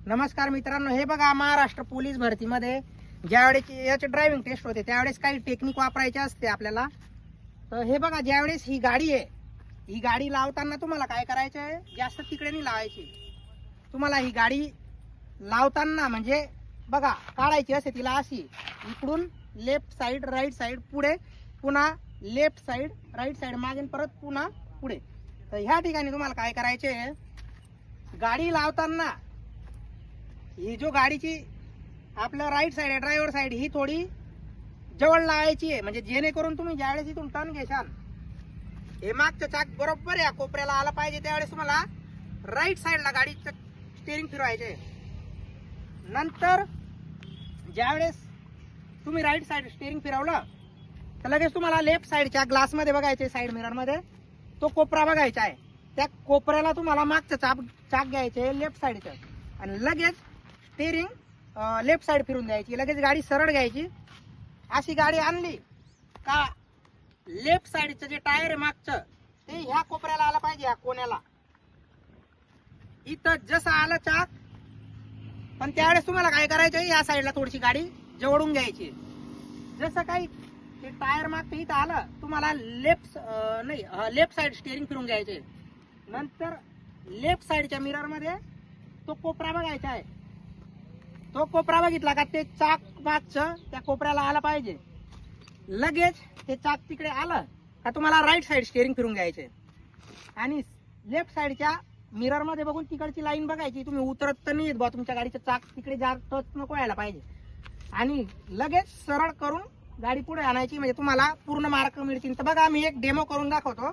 नमस्कार मित्रांनो, हे बघा महाराष्ट्र पोलीस भरतीमध्ये ज्यावेळेस याची ड्रायव्हिंग टेस्ट होते त्यावेळेस काही टेक्निक वापरायची असते आपल्याला. तर हे बघा, ज्यावेळेस ही गाडी आहे, ही गाडी लावताना तुम्हाला काय करायचं आहे, जास्त तिकडे नाही लावायची. तुम्हाला ही गाडी लावताना म्हणजे बघा काढायची असते तिला अशी, इकडून लेफ्ट साईड राईट साईड पुढे, पुन्हा लेफ्ट साईड राईट साईड मागे, परत पुन्हा पुढे. तर ह्या ठिकाणी तुम्हाला काय करायचे, गाडी लावताना ही जो गाडीची आपलं राईट साईड आहे, ड्रायव्हर साईड, ही थोडी जवळ लावायची आहे, म्हणजे जेणेकरून तुम्ही ज्यावेळेस इथून टर्न घेशाल, हे मागचं चाक बरोबर या कोपऱ्याला आला पाहिजे. त्यावेळेस तुम्हाला राईट साईडला गाडीचं स्टेअरिंग फिरवायचे. नंतर ज्यावेळेस तुम्ही राईट साईड स्टेअरिंग फिरवलं तर लगेच तुम्हाला लेफ्ट साईडच्या ग्लासमध्ये बघायचे, साईड मिररमध्ये तो कोपरा बघायचा आहे. त्या कोपऱ्याला तुम्हाला मागचं चाक घ्यायचे लेफ्ट साईडचं, आणि लगेच स्टेअरिंग लेफ्ट साईड फिरून द्यायची. लगेच गाडी सरळ घ्यायची. अशी गाडी आणली का लेफ्ट साईडचं जे टायर आहे मागचं, ते ह्या कोपऱ्याला आलं पाहिजे, ह्या कोण्याला. इथं जसं आलं चाक, पण त्यावेळेस तुम्हाला काय करायचं, या साईडला थोडीशी गाडी जवळून घ्यायची. जसं काही ते टायर मागचं इथं आलं, तुम्हाला लेफ्ट साईड स्टेअरिंग फिरून घ्यायचे. नंतर लेफ्ट साईडच्या मिररमध्ये तो कोपरा बघायचा आहे. तो कोपरा बघितला का ते चाक मागचं त्या कोपऱ्याला आला पाहिजे. लगेच ते चाक तिकडे आलं का तुम्हाला राईट साईड स्टेअरिंग फिरून घ्यायचे, आणि लेफ्ट साईडच्या मिरर मध्ये बघून तिकडची लाईन बघायची. तुम्ही उतरत तर नाही बा, तुमच्या गाडीचं चाक तिकडे टच नको व्हायला पाहिजे, आणि लगेच सरळ करून गाडी पुढे आणायची, म्हणजे तुम्हाला पूर्ण मार्क मिळतील. तर बघा, मी एक डेमो करून दाखवतो.